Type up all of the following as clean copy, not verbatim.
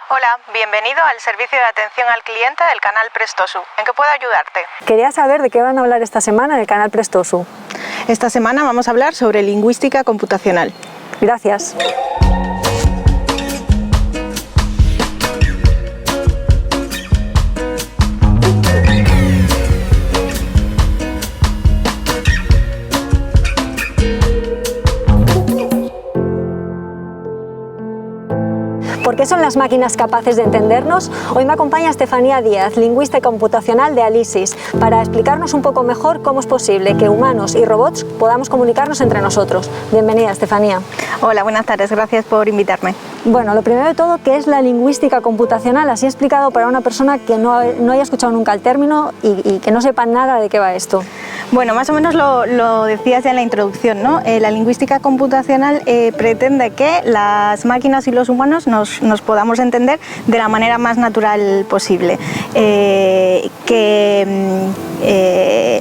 Hola, bienvenido al servicio de atención al cliente del canal Prestosu. ¿En qué puedo ayudarte? Quería saber de qué van a hablar esta semana en el canal Prestosu. Esta semana vamos a hablar sobre lingüística computacional. Gracias. ¿Por qué son las máquinas capaces de entendernos? Hoy me acompaña Estefanía Díaz, lingüista y computacional de Alisys, para explicarnos un poco mejor cómo es posible que humanos y robots podamos comunicarnos entre nosotros. Bienvenida, Estefanía. Hola, buenas tardes, gracias por invitarme. Bueno, lo primero de todo, ¿qué es la lingüística computacional? Así explicado para una persona que no haya escuchado nunca el término y que no sepa nada de qué va esto. Bueno, más o menos lo decías ya en la introducción, ¿no? La lingüística computacional pretende que las máquinas y los humanos nos podamos entender de la manera más natural posible.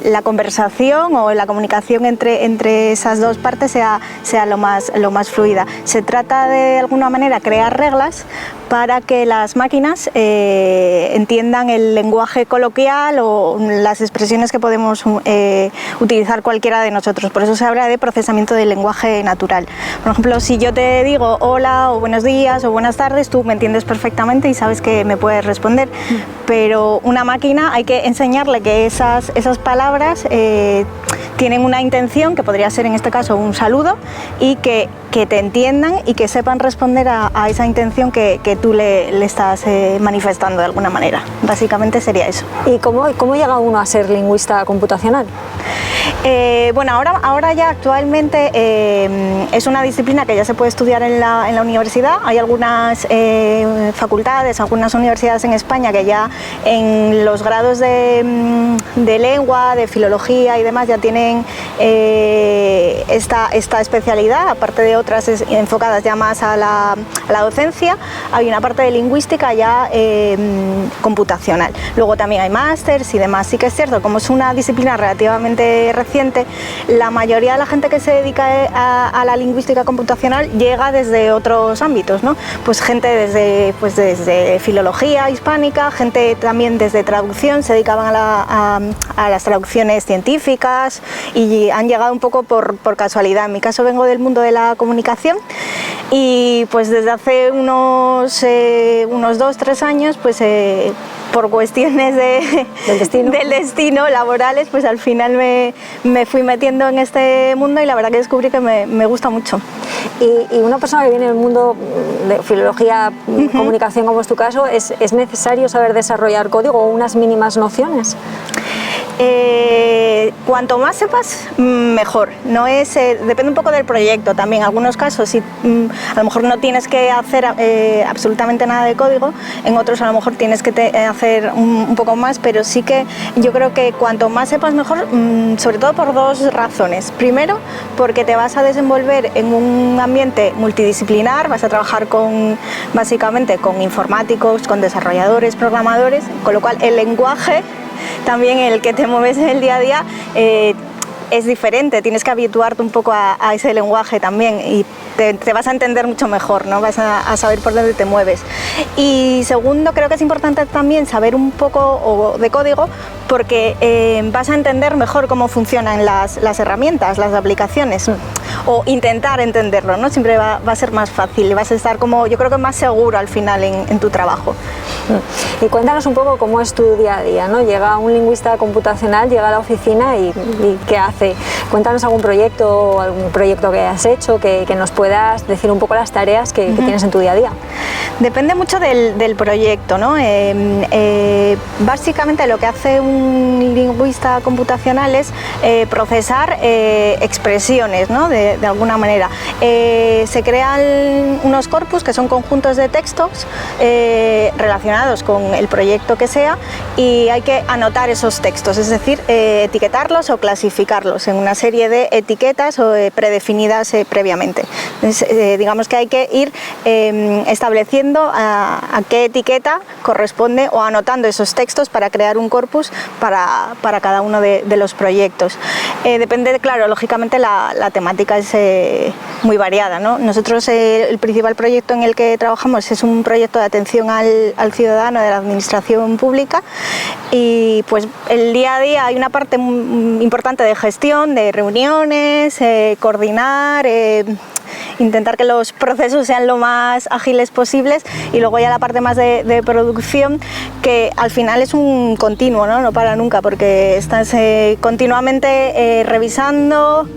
La conversación o la comunicación entre esas dos partes sea lo más fluida. Se trata de alguna manera crear reglas para que las máquinas entiendan el lenguaje coloquial o las expresiones que podemos utilizar cualquiera de nosotros. Por eso se habla de procesamiento del lenguaje natural. Por ejemplo, si yo te digo hola o buenos días o buenas tardes, tú me entiendes perfectamente y sabes que me puedes responder. Pero una máquina hay que enseñarle que esas palabras tienen una intención, que podría ser en este caso un saludo, y que te entiendan y que sepan responder a esa intención que tú le estás manifestando de alguna manera. Básicamente sería eso. ¿Y cómo llega uno a ser lingüista computacional? Bueno, ahora ya actualmente es una disciplina que ya se puede estudiar en la universidad. Hay algunas facultades, algunas universidades en España que ya en los grados de lengua, de filología y demás ya tienen esta especialidad, aparte de otras enfocadas ya más a la docencia. Hay una parte de lingüística ya computacional. Luego también hay másters y demás. Sí que es cierto, como es una disciplina relativamente reciente, la mayoría de la gente que se dedica a la lingüística computacional llega desde otros ámbitos, ¿no? Pues gente desde filología hispánica, gente también desde traducción, se dedicaban a las traducciones científicas y han llegado un poco por casualidad. En mi caso vengo del mundo de la comunicación y pues desde hace unos 2-3 años pues por cuestiones del destino laborales, pues al final me fui metiendo en este mundo y la verdad que descubrí que me gusta mucho. Y una persona que viene del mundo de filología, comunicación, como es tu caso, ¿es necesario saber desarrollar código o unas mínimas nociones? Cuanto más sepas, mejor. No es, depende un poco del proyecto también. En algunos casos si, a lo mejor no tienes que hacer absolutamente nada de código, en otros a lo mejor tienes que hacer un poco más, pero sí que yo creo que cuanto más sepas mejor, sobre todo por dos razones. Primero, porque te vas a desenvolver en un ambiente multidisciplinar, vas a trabajar básicamente con informáticos, con desarrolladores, programadores, con lo cual el lenguaje también en el que te mueves en el día a día es diferente, tienes que habituarte un poco a ese lenguaje también y te vas a entender mucho mejor, ¿no? Vas a saber por dónde te mueves. Y segundo, creo que es importante también saber un poco de código porque vas a entender mejor cómo funcionan las herramientas, las aplicaciones, o intentar entenderlo, ¿no? Siempre va a ser más fácil, vas a estar yo creo que más seguro al final en tu trabajo. Y cuéntanos un poco cómo es tu día a día, ¿no? Llega un lingüista computacional, llega a la oficina y ¿qué hace? Cuéntanos algún proyecto que hayas hecho, que nos puedas decir un poco las tareas que tienes en tu día a día. Depende mucho del proyecto, ¿no? Básicamente lo que hace un lingüista computacional es procesar expresiones, ¿no? De alguna manera. Se crean unos corpus que son conjuntos de textos relacionados con el proyecto que sea y hay que anotar esos textos, es decir, etiquetarlos o clasificarlos en una serie de etiquetas predefinidas previamente. Entonces, digamos que hay que ir estableciendo a qué etiqueta corresponde o anotando esos textos para crear un corpus para cada uno de los proyectos. Depende, claro, lógicamente la temática lingüística es muy variada, ¿no? Nosotros el principal proyecto en el que trabajamos es un proyecto de atención al ciudadano de la administración pública, y pues el día a día hay una parte importante de gestión, de reuniones, coordinar, intentar que los procesos sean lo más ágiles posibles, y luego ya la parte más de producción, que al final es un continuo, ¿no? No para nunca, porque estás continuamente revisando,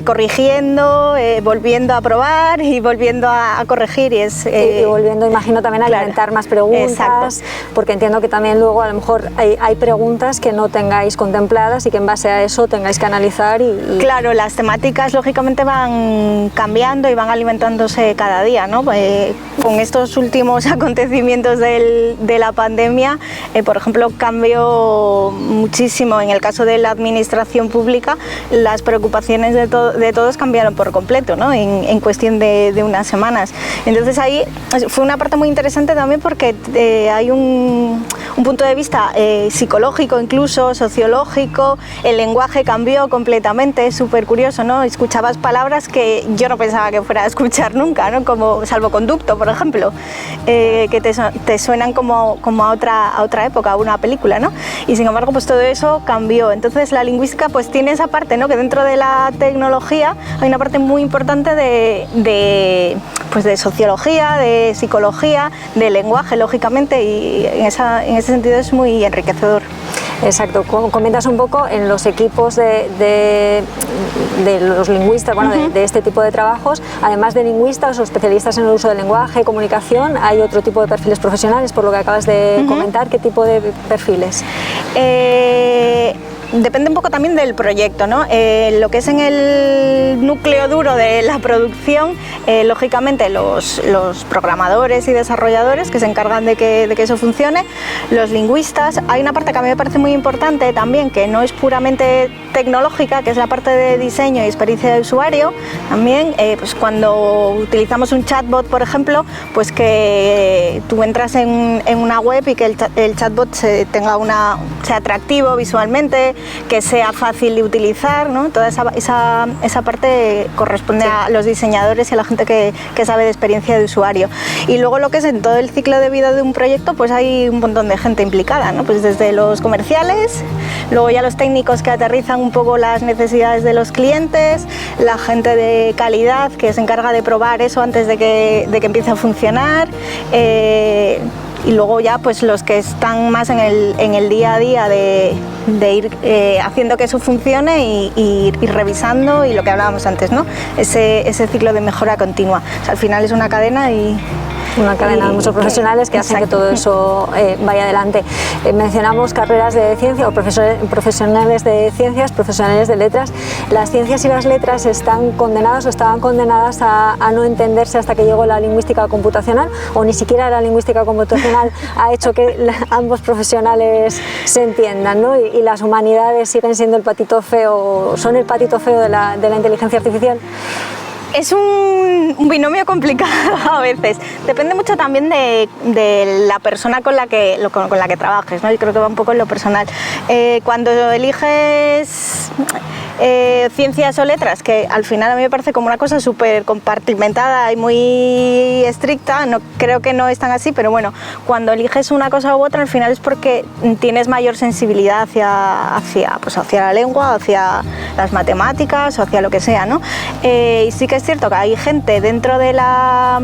corrigiendo, volviendo a probar y volviendo a corregir, y volviendo, imagino, también a alimentar más preguntas. Exacto. Porque entiendo que también luego a lo mejor hay preguntas que no tengáis contempladas y que en base a eso tengáis que analizar y... Claro, las temáticas lógicamente van cambiando y van alimentándose cada día, ¿no? Con estos últimos acontecimientos de la pandemia, por ejemplo, cambió muchísimo. En el caso de la administración pública, las preocupaciones de todos cambiaron por completo, ¿no? En cuestión de unas semanas. Entonces ahí fue una parte muy interesante también, porque hay un punto de vista psicológico, incluso sociológico. El lenguaje cambió completamente, es súper curioso, ¿no? Escuchabas palabras que yo no pensaba que fuera a escuchar nunca, ¿no? Como salvoconducto, por ejemplo, que te suenan como a otra época, a una película, ¿no? Y sin embargo, pues todo eso cambió. Entonces la lingüística pues tiene esa parte, ¿no? Que dentro de la tecnología hay una parte muy importante de sociología, de psicología, de lenguaje, lógicamente, y en ese sentido es muy enriquecedor. Exacto, comentas un poco en los equipos de los lingüistas, bueno, de este tipo de trabajos, además de lingüistas o especialistas en el uso del lenguaje, comunicación, hay otro tipo de perfiles profesionales, por lo que acabas de comentar. ¿Qué tipo de perfiles? Depende un poco también del proyecto, ¿no? Lo que es en el núcleo duro de la producción, lógicamente los programadores y desarrolladores que se encargan de que eso funcione, los lingüistas. Hay una parte que a mí me parece muy importante también, que no es puramente tecnológica, que es la parte de diseño y experiencia de usuario. También, pues cuando utilizamos un chatbot, por ejemplo, pues que tú entras en una web y que el chatbot sea atractivo visualmente, que sea fácil de utilizar, ¿no? Toda esa parte corresponde a los diseñadores y a la gente que sabe de experiencia de usuario. Y luego lo que es en todo el ciclo de vida de un proyecto, pues hay un montón de gente implicada, ¿no? Pues desde los comerciales, luego ya los técnicos que aterrizan un poco las necesidades de los clientes, la gente de calidad que se encarga de probar eso antes de que empiece a funcionar, y luego ya pues los que están más en el día a día de ir haciendo que eso funcione y ir revisando, y lo que hablábamos antes, ¿no? Ese ciclo de mejora continua. O sea, al final es una cadena una cadena de muchos profesionales que hacen que todo eso vaya adelante. Mencionamos carreras de ciencia o profesionales de ciencias, profesionales de letras. ¿Las ciencias y las letras están condenadas o estaban condenadas a no entenderse hasta que llegó la lingüística computacional, o ni siquiera la lingüística computacional ha hecho que ambos profesionales se entiendan, ¿no? Y las humanidades siguen siendo el patito feo, son el patito feo de la inteligencia artificial? Es un binomio complicado a veces. Depende mucho también de la persona con la que trabajes, ¿no? Yo creo que va un poco en lo personal. Cuando eliges ciencias o letras, que al final a mí me parece como una cosa súper compartimentada y muy estricta, creo que no es tan así, pero bueno, cuando eliges una cosa u otra, al final es porque tienes mayor sensibilidad hacia la lengua, hacia las matemáticas o hacia lo que sea, ¿no? Y sí que es cierto que hay gente dentro de la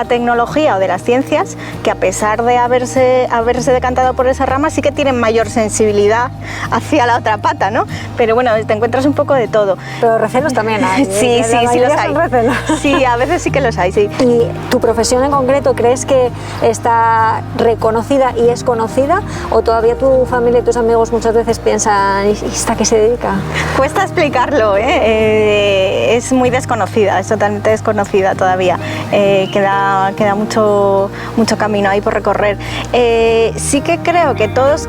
tecnología o de las ciencias que, a pesar de haberse decantado por esa rama, sí que tienen mayor sensibilidad hacia la otra pata, ¿no? Pero bueno, te encuentras un poco de todo. Pero recelos también hay. Sí, los hay. Sí, a veces sí que los hay, sí. ¿Y tu profesión en concreto crees que está reconocida y es conocida, o todavía tu familia y tus amigos muchas veces piensan, ¿y esta qué se dedica? Cuesta explicarlo, ¿eh? Es muy desconocida, es totalmente desconocida todavía. Queda mucho camino ahí por recorrer. Sí que creo que todos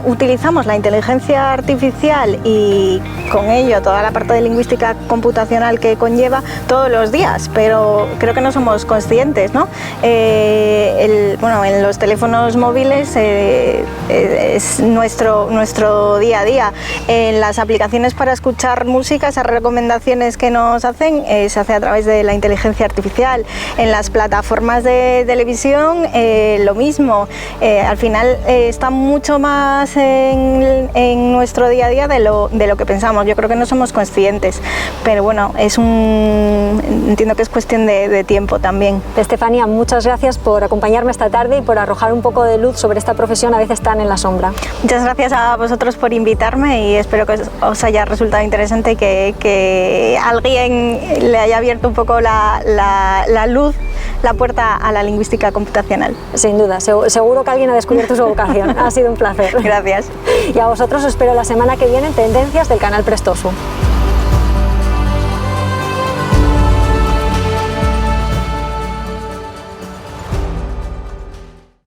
utilizamos la inteligencia artificial y con ello toda la parte de lingüística computacional que conlleva todos los días, pero creo que no somos conscientes, ¿no? bueno, en los teléfonos móviles es nuestro día a día. En las aplicaciones para escuchar música, esas recomendaciones que nos hacen se hace a través de la inteligencia artificial. En las plataformas de televisión lo mismo. Al final está mucho más en nuestro día a día de lo que pensamos. Yo creo que no somos conscientes, pero bueno, entiendo que es cuestión de tiempo también. Estefanía, muchas gracias por acompañarme esta tarde y por arrojar un poco de luz sobre esta profesión a veces tan en la sombra. Muchas gracias a vosotros por invitarme y espero que os haya resultado interesante y que a alguien le haya abierto un poco la luz, la puerta a la lingüística computacional. Sin duda, seguro que alguien ha descubierto su vocación. Ha sido un placer. Gracias. Y a vosotros os espero la semana que viene en Tendencias del canal Prestosu.